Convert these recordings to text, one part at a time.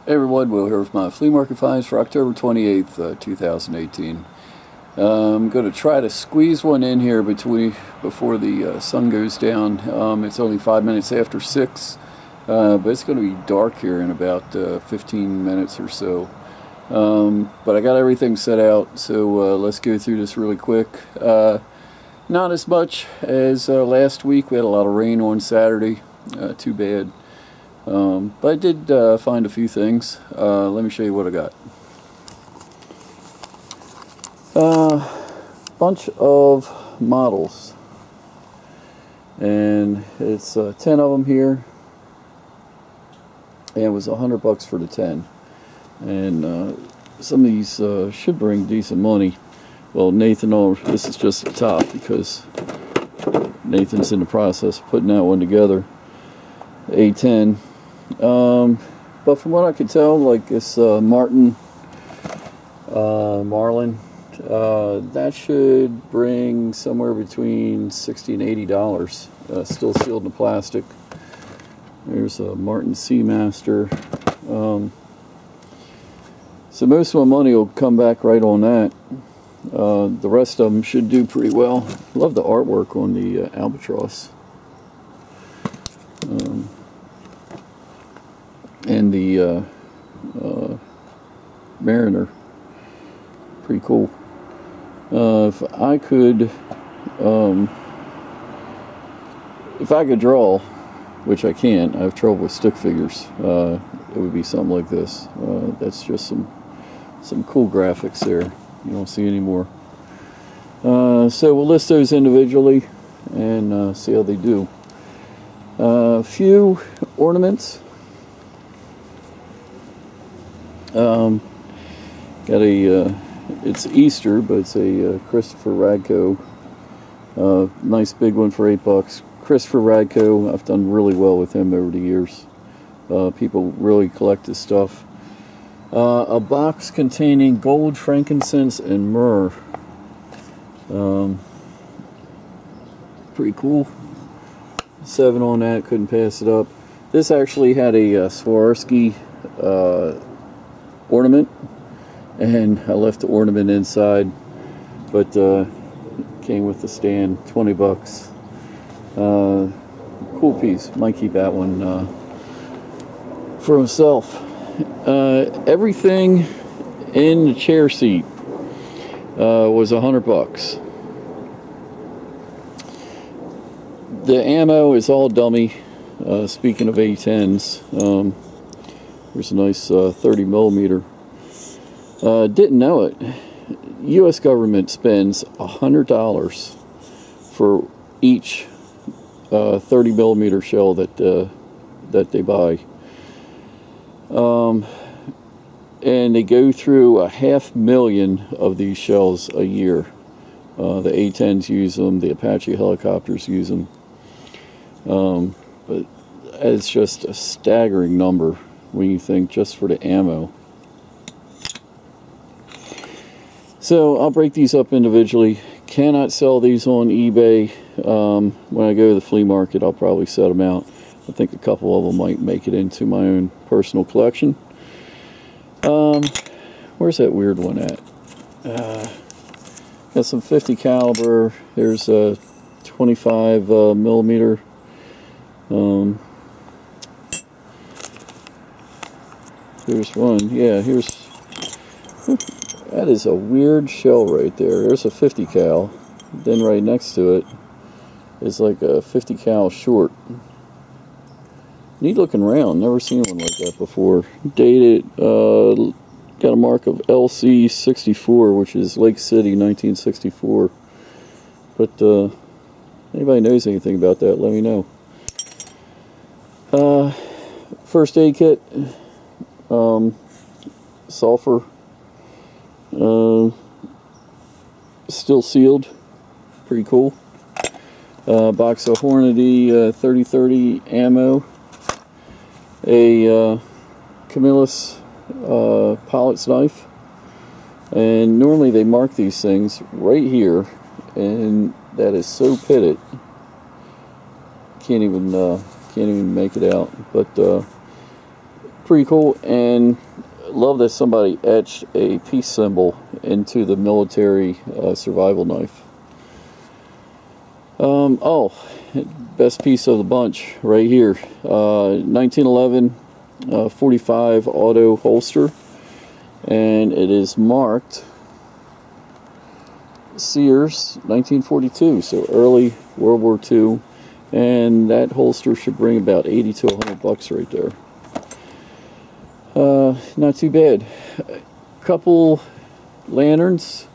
Hey everyone, Will here with my flea market finds for October 28th, 2018. I'm going to try to squeeze one in here before the sun goes down. It's only 5 minutes after 6, but it's going to be dark here in about 15 minutes or so. But I got everything set out, so let's go through this really quick. Not as much as last week. We had a lot of rain on Saturday. Too bad. But I did find a few things. Let me show you what I got. Bunch of models, and it's 10 of them here, and it was $100 for the 10. And some of these should bring decent money. Well, Nathan, this is just the top because Nathan's in the process of putting that one together. A10. But from what I could tell, like this Marlin, that should bring somewhere between $60 and $80. Still sealed in plastic. There's a Martin Seamaster. So most of my money will come back right on that. The rest of them should do pretty well. Love the artwork on the albatross. And the Mariner, pretty cool. If I could draw, which I can't, I have trouble with stick figures, it would be something like this. That's just some cool graphics there. You don't see anymore. So we'll list those individually and see how they do. A few ornaments. Got a, it's Easter, but it's a Christopher Radko. Nice big one for $8. Christopher Radko, I've done really well with him over the years. People really collect his stuff. A box containing gold, frankincense, and myrrh. Pretty cool. 7 on that, couldn't pass it up. This actually had a Swarovski ornament, and I left the ornament inside, but came with the stand. $20. Cool piece. Might keep that one for himself. Everything in the chair seat was $100. The ammo is all dummy. Speaking of A10s, there's a nice 30 millimeter. Didn't know it. U.S. government spends $100 for each 30 millimeter shell that they buy. And they go through 500,000 of these shells a year. The A10s use them. The Apache helicopters use them. But it's just a staggering number when you think just for the ammo. So I'll break these up individually. Cannot sell these on eBay. When I go to the flea market, I'll probably set them out. I think a couple of them might make it into my own personal collection. Where's that weird one at? Got some 50 caliber. There's a 25 millimeter. Here's one. Yeah, that is a weird shell right there. There's a 50 cal. Then right next to it is like a 50 cal short. Neat looking round. Never seen one like that before. Dated. Got a mark of LC 64, which is Lake City 1964. But anybody knows anything about that, let me know. First aid kit. Sulfur. Still sealed. Pretty cool. Box of Hornady 3030 ammo. A Camillus pilot's knife. And normally they mark these things right here, and that is so pitted. Can't even make it out. But Pretty cool, and love that somebody etched a peace symbol into the military survival knife. Oh, best piece of the bunch right here. 1911 .45 auto holster, and it is marked Sears 1942, so early World War II, and that holster should bring about 80 to 100 bucks right there. Not too bad. Couple lanterns.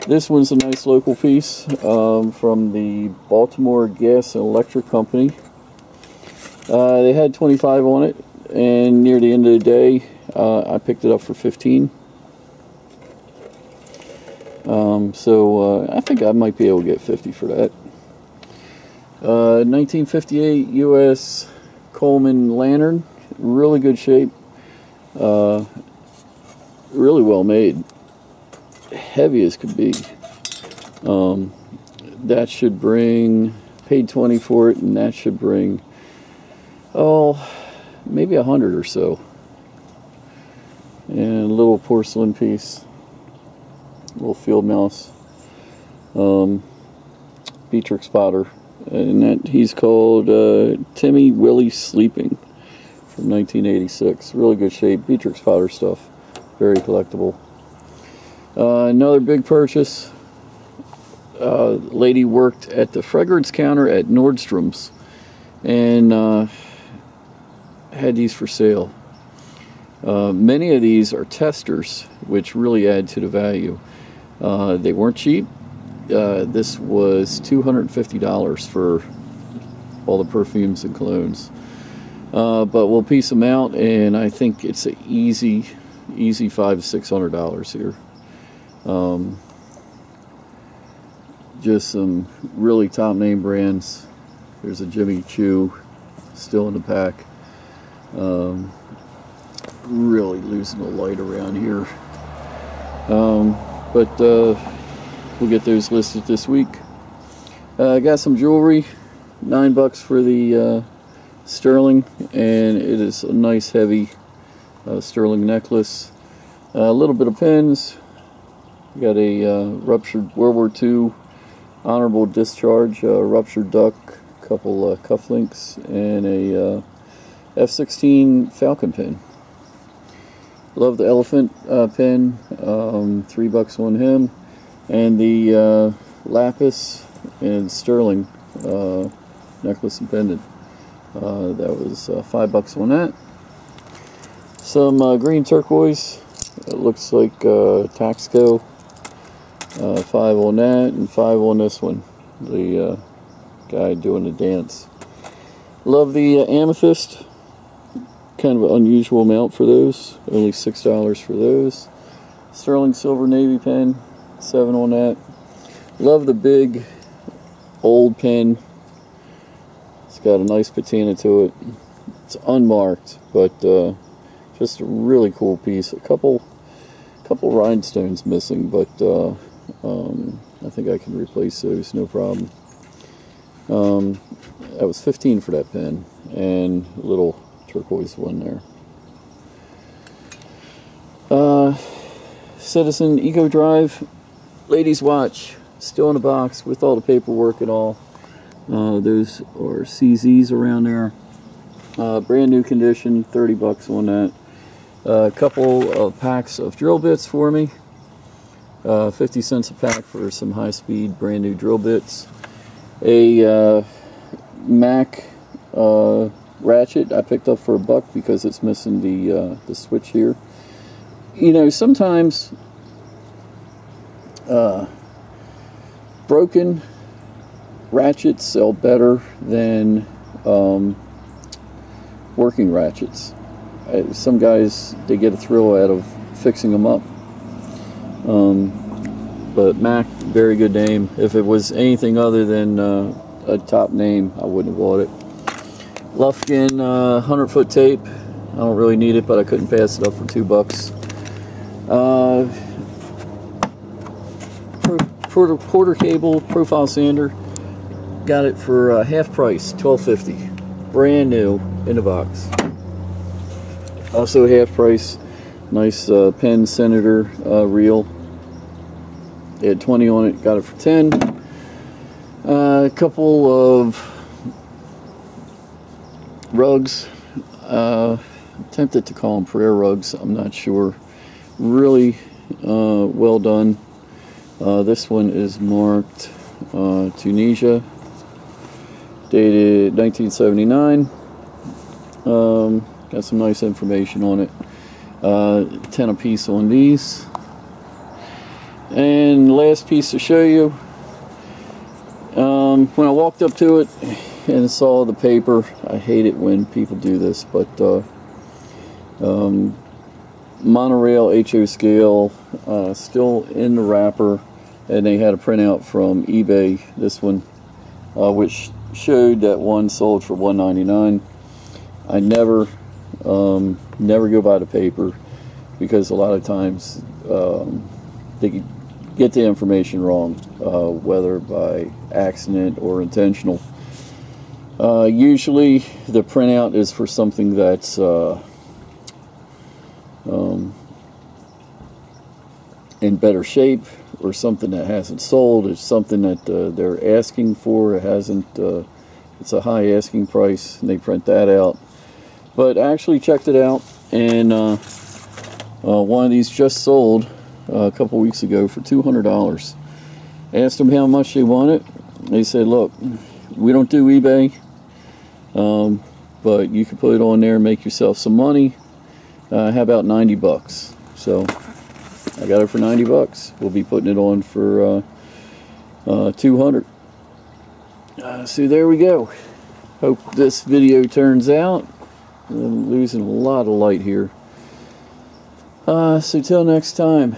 This one's a nice local piece from the Baltimore Gas and Electric Company. They had 25 on it, and near the end of the day I picked it up for 15. So I think I might be able to get 50 for that. 1958 U.S. Coleman lantern, really good shape, really well made, heavy as could be. That should bring, paid 20 for it, and that should bring, oh, maybe 100 or so. And a little porcelain piece, little field mouse, Beatrix Potter, and that he's called Timmy Willie Sleeping from 1986. Really good shape, Beatrix Potter stuff, very collectible. Another big purchase. Lady worked at the fragrance counter at Nordstrom's and had these for sale. Many of these are testers, which really add to the value. They weren't cheap. This was $250 for all the perfumes and colognes. But we'll piece them out, and I think it's an easy $500 to $600 here. Just some really top name brands. There's a Jimmy Choo still in the pack. Really losing the light around here. But we'll get those listed this week. I got some jewelry, $9 for the sterling, and it is a nice heavy sterling necklace. A little bit of pins. We got a ruptured World War II honorable discharge, ruptured duck, a couple cufflinks, and a F-16 Falcon pin. Love the elephant pin, $3 on him, and the lapis and sterling necklace and pendant. That was $5 on that. Some green turquoise. It looks like Taxco. 5 on that, and 5 on this one. The guy doing the dance. Love the amethyst. Kind of an unusual amount for those. Only $6 for those. Sterling silver navy pen. 7 on that. Love the big old pen. It's got a nice patina to it. It's unmarked, but just a really cool piece. A couple rhinestones missing, but I think I can replace those, no problem. That was 15 for that pen, and a little turquoise one there. Citizen Eco Drive ladies watch, still in the box with all the paperwork and all. Those are CZs around there. Brand new condition, $30 on that. A couple of packs of drill bits for me. 50 cents a pack for some high-speed brand new drill bits. A Mac ratchet I picked up for $1 because it's missing the switch here. You know, sometimes broken ratchets sell better than working ratchets. Some guys, they get a thrill out of fixing them up. But Mac, very good name. If it was anything other than a top name, I wouldn't have bought it. Lufkin 100-foot tape. I don't really need it, but I couldn't pass it up for $2. Porter cable profile sander. Got it for half price, $12.50. Brand new in the box. Also half price. Nice Penn Senator reel. It had 20 on it, got it for 10. A couple of rugs. Tempted to call them prayer rugs, I'm not sure. Really well done. This one is marked Tunisia, dated 1979. Got some nice information on it. 10 a piece on these. And last piece to show you. When I walked up to it and saw the paper, I hate it when people do this, but monorail HO scale, still in the wrapper, and they had a printout from eBay, this one, which showed that one sold for $1.99. I never go by the paper, because a lot of times they get the information wrong, whether by accident or intentional. Usually the printout is for something that's in better shape, or something that hasn't sold. It's something that they're asking for. It hasn't. It's a high asking price, and they print that out. But I actually checked it out, and one of these just sold a couple weeks ago for $200. Asked them how much they wanted. They said, "Look, we don't do eBay, but you can put it on there and make yourself some money. How about 90 bucks?" So I got it for 90 bucks. We'll be putting it on for 200. So there we go. Hope this video turns out. I'm losing a lot of light here. So till next time,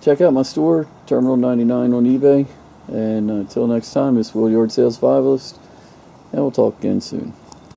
check out my store, Terminal 99 on eBay. And until next time, this is Will Yard Sales Survivalist, and we'll talk again soon.